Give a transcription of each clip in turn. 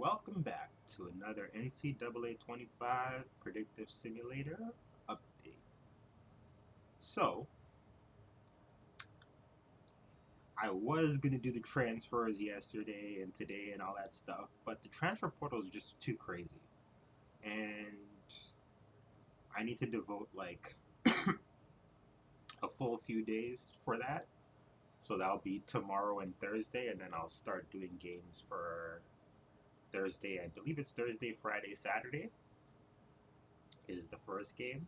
Welcome back to another NCAA 25 Predictive Simulator update. So, I was going to do the transfers yesterday and today and all that stuff, but the transfer portal is just too crazy. And I need to devote like a full few days for that. So that'll be tomorrow and Thursday, and then I'll start doing games for Thursday. I believe it's Thursday, Friday, Saturday is the first game.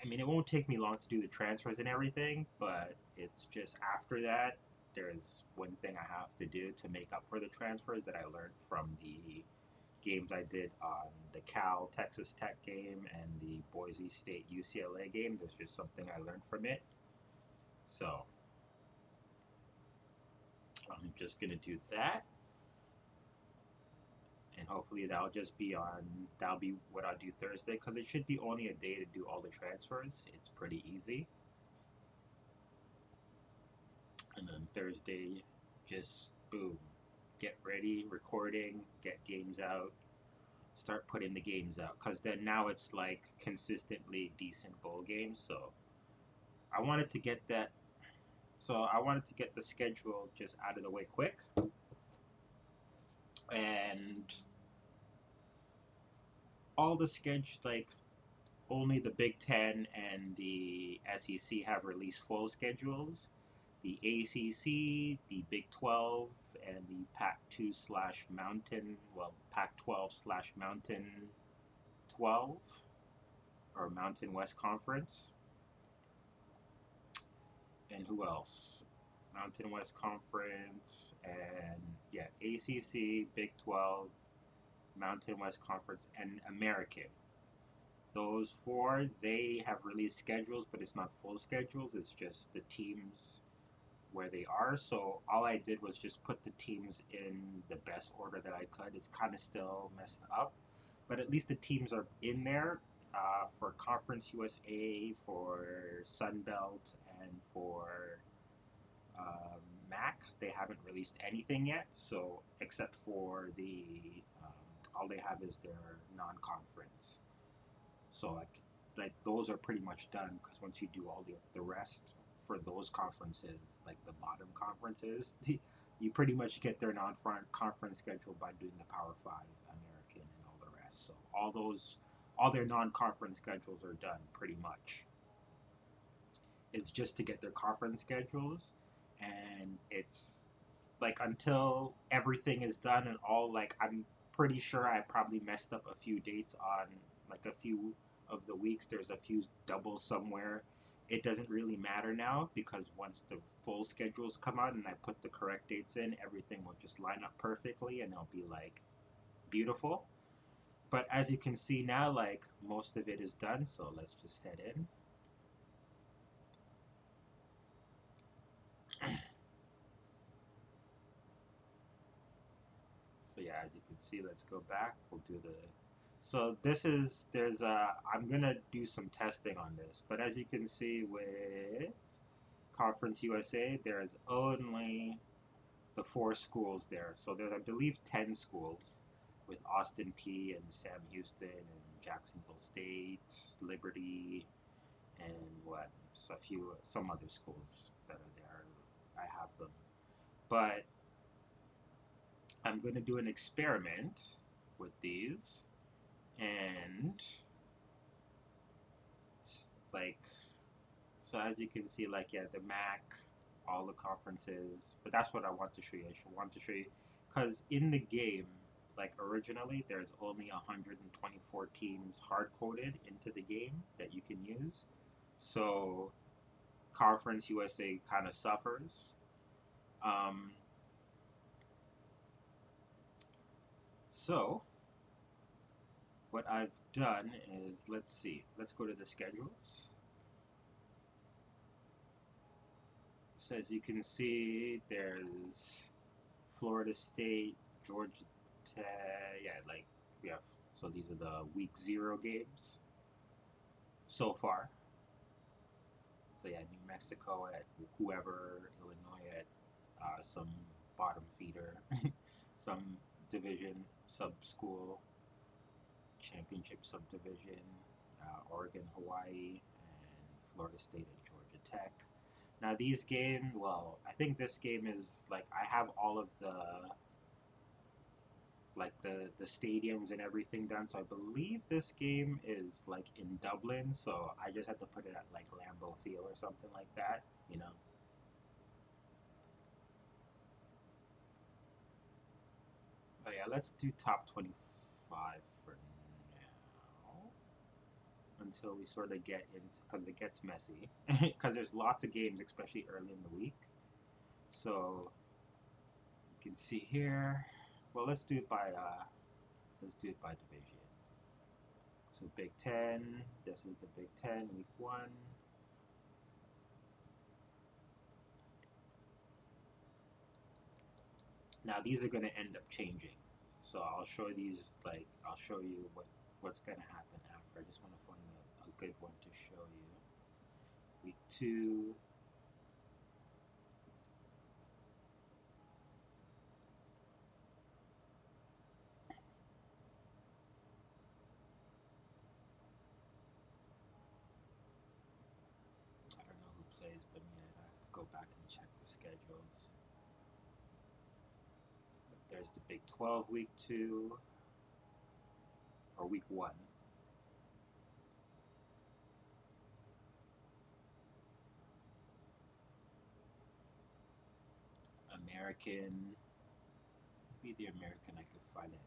I mean, it won't take me long to do the transfers and everything, but it's just after that, there's one thing I have to do to make up for the transfers that I learned from the games I did on the Cal Texas Tech game and the Boise State UCLA game. There's just something I learned from it. So I'm just going to do that. And hopefully that'll be what I'll do Thursday because it should be only a day to do all the transfers. It's pretty easy. And then Thursday, just boom, get ready, recording, get games out, start putting the games out. Because then now it's like consistently decent bowl games. So I wanted to get that. So I wanted to get the schedule just out of the way quick. And all the schedule, like only the Big Ten and the SEC have released full schedules. The ACC, the Big 12, and the Pac 2 slash Mountain, well, Pac 12 slash Mountain 12, or Mountain West Conference. And who else? Mountain West Conference, and yeah, ACC, Big 12, Mountain West Conference, and American. Those four, they have released schedules, but it's not full schedules. It's just the teams where they are. So all I did was just put the teams in the best order that I could. It's kind of still messed up, but at least the teams are in there for Conference USA, for Sun Belt, and for MAC. They haven't released anything yet. So except for all they have is their non-conference. So like those are pretty much done because once you do all the rest for those conferences, like the bottom conferences, you pretty much get their non-conference schedule by doing the Power Five, American, and all the rest. So all their non-conference schedules are done pretty much. It's just to get their conference schedules, and it's like until everything is done and all, like I'm pretty sure I probably messed up a few dates on like a few of the weeks. There's a few doubles somewhere. It doesn't really matter now because once the full schedules come out and I put the correct dates in, everything will just line up perfectly and it'll be like beautiful. But as you can see now, like most of it is done, so let's just head in. So yeah, as you can see, let's go back. We'll do the. So this is there's I'm gonna do some testing on this, but as you can see with Conference USA, there's only the four schools there. So there's I believe 10 schools with Austin P and Sam Houston and Jacksonville State, Liberty, and some other schools that are there. I have them, but I'm going to do an experiment with these and like so as you can see, like yeah, the Mac, all the conferences, but that's what I want to show you. I want to show you because in the game, like originally there's only 124 teams hard coded into the game that you can use. So Conference USA kind of suffers. um, so what I've done is, let's see, let's go to the schedules. So as you can see, there's Florida State, Georgia Tech. Yeah, like we have. So these are the week zero games so far. So yeah, New Mexico at whoever, Illinois at some bottom feeder, some division sub school, championship subdivision, Oregon, Hawaii, and Florida State and Georgia Tech. Now these games, well, I think this game is like I have all of the stadiums and everything done. So I believe this game is like in Dublin. So I just had to put it at like Lambeau Field or something like that. You know. Oh yeah, let's do top 25 for now until we sort of get into because it gets messy because there's lots of games, especially early in the week. So you can see here. Well, let's do it by division. So Big Ten. This is the Big Ten week one. Now these are going to end up changing. So I'll show these like I'll show you what's going to happen after. I just want to find a good one to show you. Week two. I don't know who plays them yet. I have to go back and check the schedules. But there's the Big 12 week two or week one. American. Maybe the American I could find it.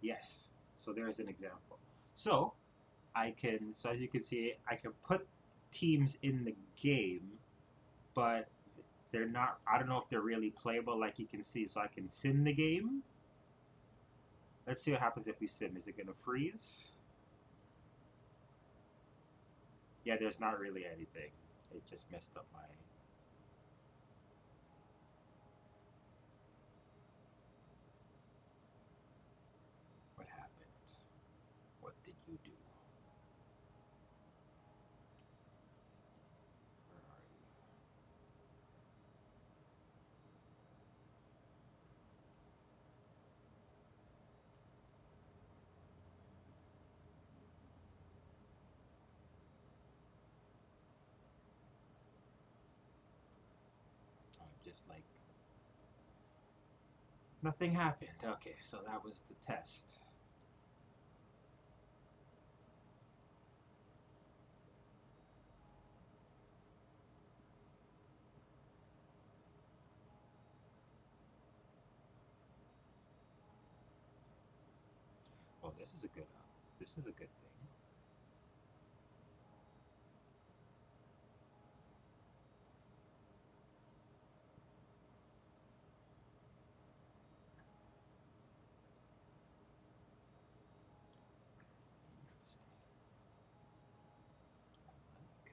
Yes. So there's an example. So so as you can see, I can put teams in the game, but they're not, I don't know if they're really playable like you can see. So I can sim the game. Let's see what happens if we sim. Is it going to freeze? Yeah, there's not really anything. It just messed up my. What happened? What did you do? Where are you? I'm just like, nothing happened. Okay, so that was the test. Oh, this is a good thing. Interesting. I like.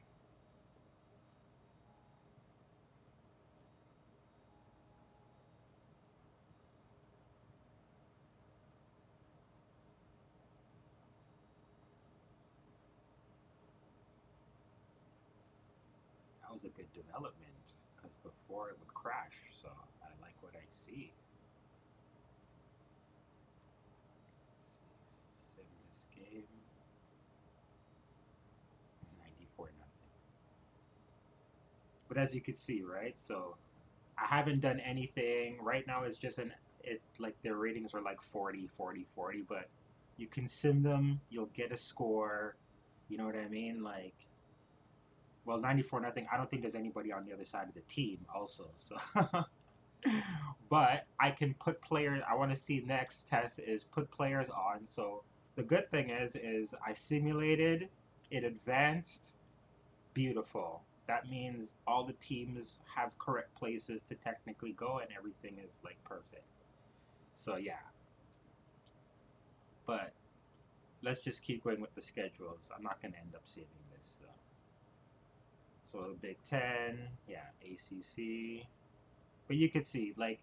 That was a good development because before it would crash. So I like what I see. Let's see, sim this game. 94 nothing. But as you can see, right? So I haven't done anything. Right now it's just it like their ratings are like 40, 40, 40, but you can sim them, you'll get a score. You know what I mean? Like, well, 94 nothing. I don't think there's anybody on the other side of the team also. So but I can put players. I want to see next test is put players on. So the good thing is I simulated, it advanced, beautiful. That means all the teams have correct places to technically go, and everything is like perfect. So yeah, but let's just keep going with the schedules. I'm not gonna end up saving this. So the Big Ten, yeah, ACC. But you can see like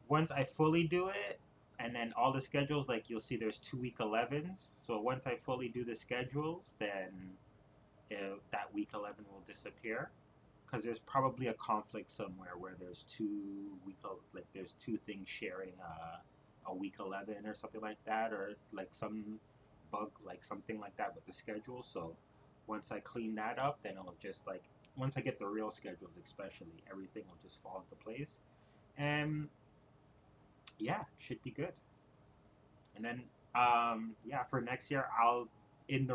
once I fully do it, and then all the schedules, like you'll see there's 2 week 11s. So once I fully do the schedules, then that week 11 will disappear. because there's probably a conflict somewhere where there's like there's two things sharing a week 11 or something like that, or like some bug like something like that with the schedule. So once I clean that up, then it'll just like once I get the real schedules, especially everything will just fall into place, and yeah, should be good. And then yeah, for next year I'll in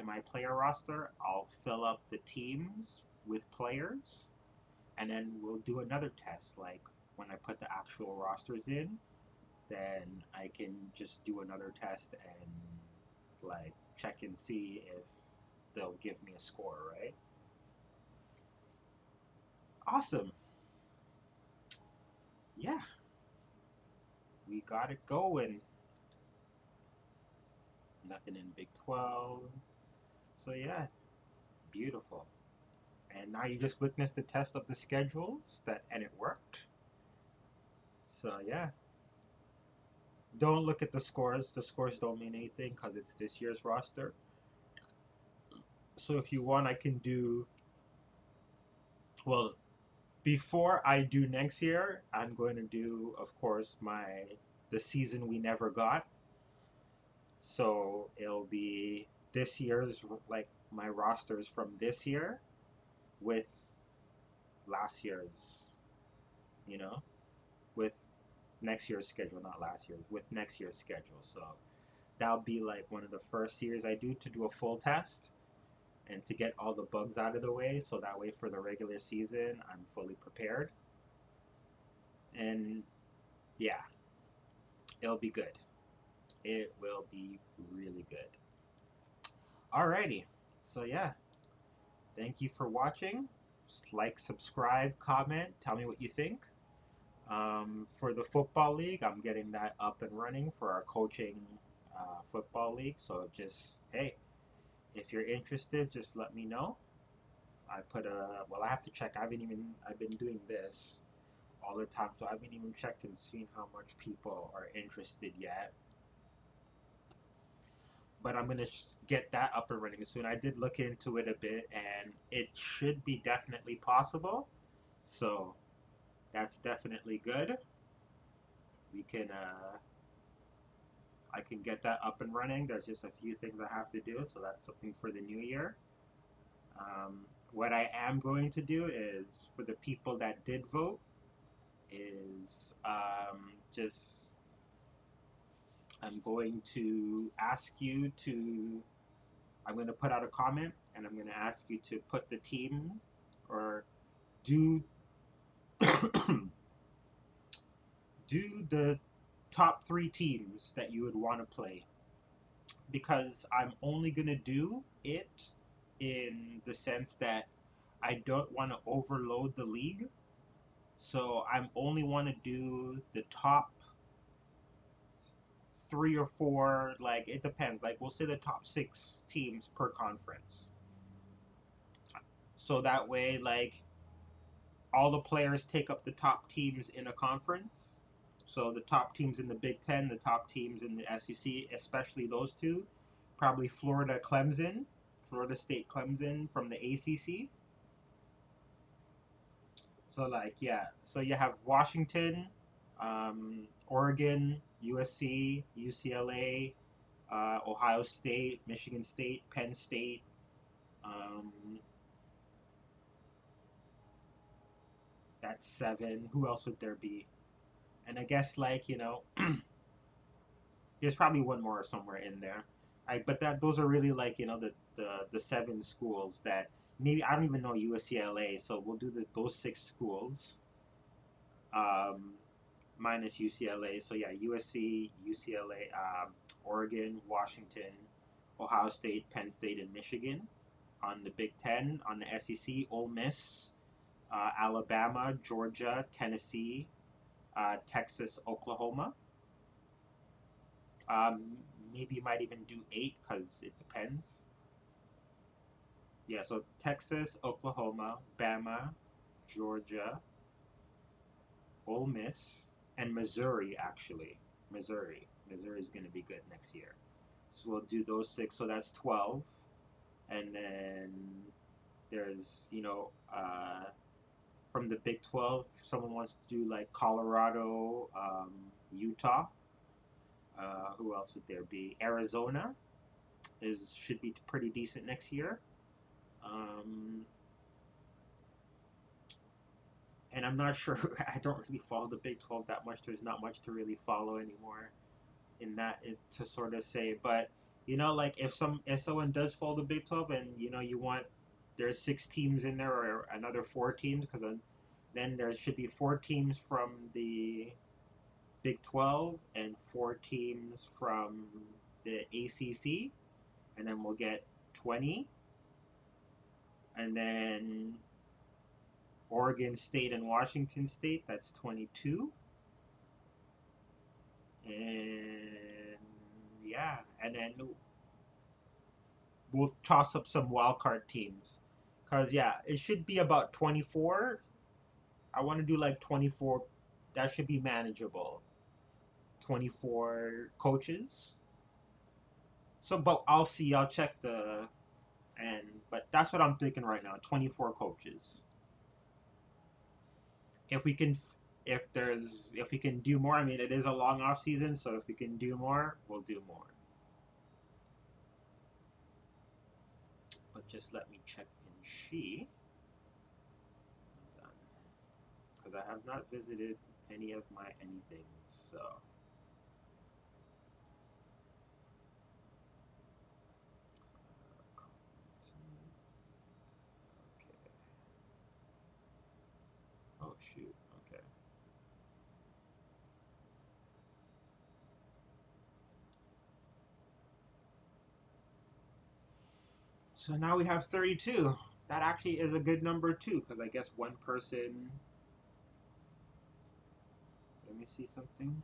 my player roster I'll fill up the teams with players, and then we'll do another test. Like when I put the actual rosters in, then I can just do another test and like check and see if they'll give me a score, right? Awesome. Yeah, we got it going. Nothing in Big 12. So yeah, beautiful. And now you just witnessed the test of the schedules that and it worked. So yeah, don't look at the scores. The scores don't mean anything because it's this year's roster. So if you want, I can do well before I do next year. I'm going to do, of course, my the season we never got. So it'll be this year's like my rosters from this year with last year's, you know, with next year's schedule, not last year's, with next year's schedule. So that'll be like one of the first years I do a full test and to get all the bugs out of the way. So that way for the regular season, I'm fully prepared. And yeah, it'll be good. It will be really good. Alrighty. So yeah, thank you for watching. Just like, subscribe, comment, tell me what you think. For the football league, I'm getting that up and running for our coaching football league. So just, hey, if you're interested, just let me know. Well, I have to check. I've been doing this all the time, so I haven't even checked and seen how much people are interested yet. But I'm gonna get that up and running soon. I did look into it a bit, and it should be definitely possible. So that's definitely good. We can I can get that up and running. There's just a few things I have to do, so that's something for the new year. What I am going to do is for the people that did vote is just I'm going to ask you to I'm going to put out a comment and I'm going to ask you to put the team or do do the top three teams that you would want to play, because I'm only going to do it in the sense that I don't want to overload the league. So I'm only want to do the top three or four, like it depends. Like we'll say the top six teams per conference. So that way, like all the players take up the top teams in a conference. So the top teams in the Big Ten, the top teams in the SEC, especially those two, probably Florida State Clemson from the ACC. So like yeah, so you have Washington, Oregon, USC, UCLA, Ohio State, Michigan State, Penn State. Um, that's seven. Who else would there be? And I guess like there's probably one more somewhere in there. But that those are really like the seven schools that maybe I don't even know UCLA. So we'll do those six schools. Um, Minus UCLA. So yeah, USC, UCLA, Oregon, Washington, Ohio State, Penn State, and Michigan. On the Big Ten, on the SEC, Ole Miss, Alabama, Georgia, Tennessee, Texas, Oklahoma. Um, Maybe you might even do eight because it depends. Yeah, so Texas, Oklahoma, Bama, Georgia, Ole Miss, and Missouri, actually. Missouri is going to be good next year. So we'll do those six. So that's 12. And then There's, from the Big 12, someone wants to do like Colorado, Utah. Who else would there be? Arizona is should be pretty decent next year. Um, and I'm not sure. I don't really follow the Big 12 that much. There's not much to really follow anymore. In that is to sort of say, but like if someone does follow the Big 12 and you want there's 6 teams in there or another 4 teams because then there should be 4 teams from the Big 12 and 4 teams from the ACC, and then we'll get 20, and then Oregon State and Washington State, that's 22. And yeah, and then we'll toss up some wild card teams. Cause yeah, it should be about 24. I want to do like 24. That should be manageable. 24 coaches. So, but I'll see. I'll check but that's what I'm thinking right now. 24 coaches. If we can, if we can do more. I mean, it is a long off season, so if we can do more, we'll do more. But just let me check in She. Because I have not visited any of my anything. So okay. Oh shoot. Okay. So now we have 32. That actually is a good number too, because I guess one person. Let me see something.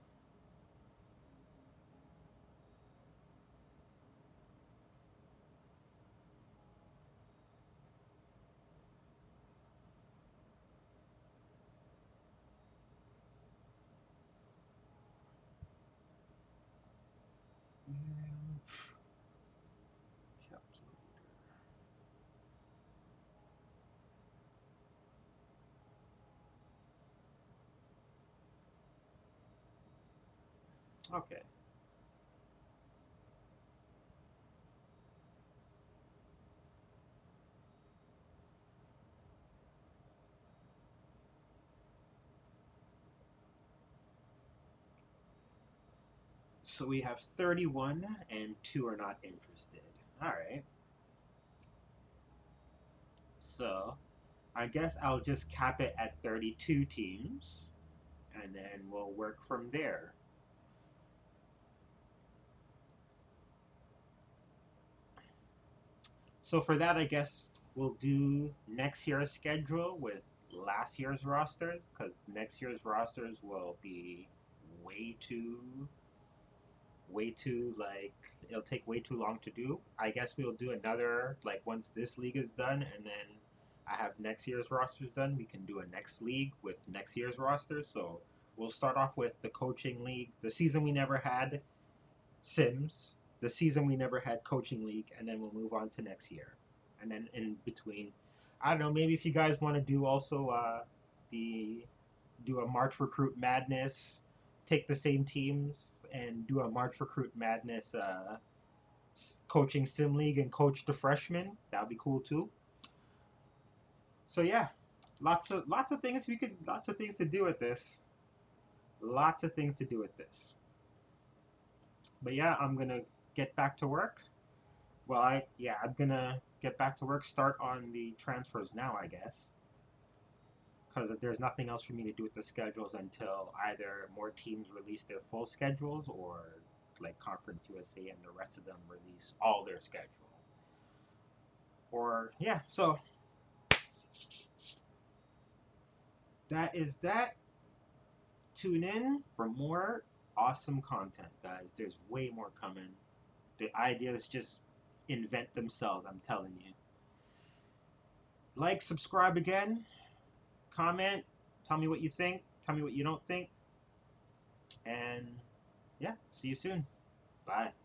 Calculator. Okay. So we have 31 and 2 are not interested. All right. So I guess I'll just cap it at 32 teams and then we'll work from there. So for that, I guess we'll do next year's schedule with last year's rosters because next year's rosters will be way too, way too like it'll take way too long to do. I guess we'll do another like once this league is done and then I have next year's rosters done. We can do a next league with next year's rosters. So we'll start off with the coaching league, the season we never had Sims, the season we never had coaching league, and then we'll move on to next year. And then in between, I don't know, maybe if you guys want to do also the do a March Recruit Madness, take the same teams and do a March Recruit Madness coaching sim league and coach the freshmen. That'd be cool too. So yeah, lots of things lots of things to do with this. Lots of things to do with this. But yeah, I'm gonna get back to work. Well, I'm gonna get back to work. Start on the transfers now, I guess, because there's nothing else for me to do with the schedules until either more teams release their full schedules or like Conference USA and the rest of them release all their schedule. Or yeah, so that is that. Tune in for more awesome content, guys. There's way more coming. The ideas just invent themselves, I'm telling you. Like, subscribe again, comment, tell me what you think, tell me what you don't think, and yeah, see you soon. Bye.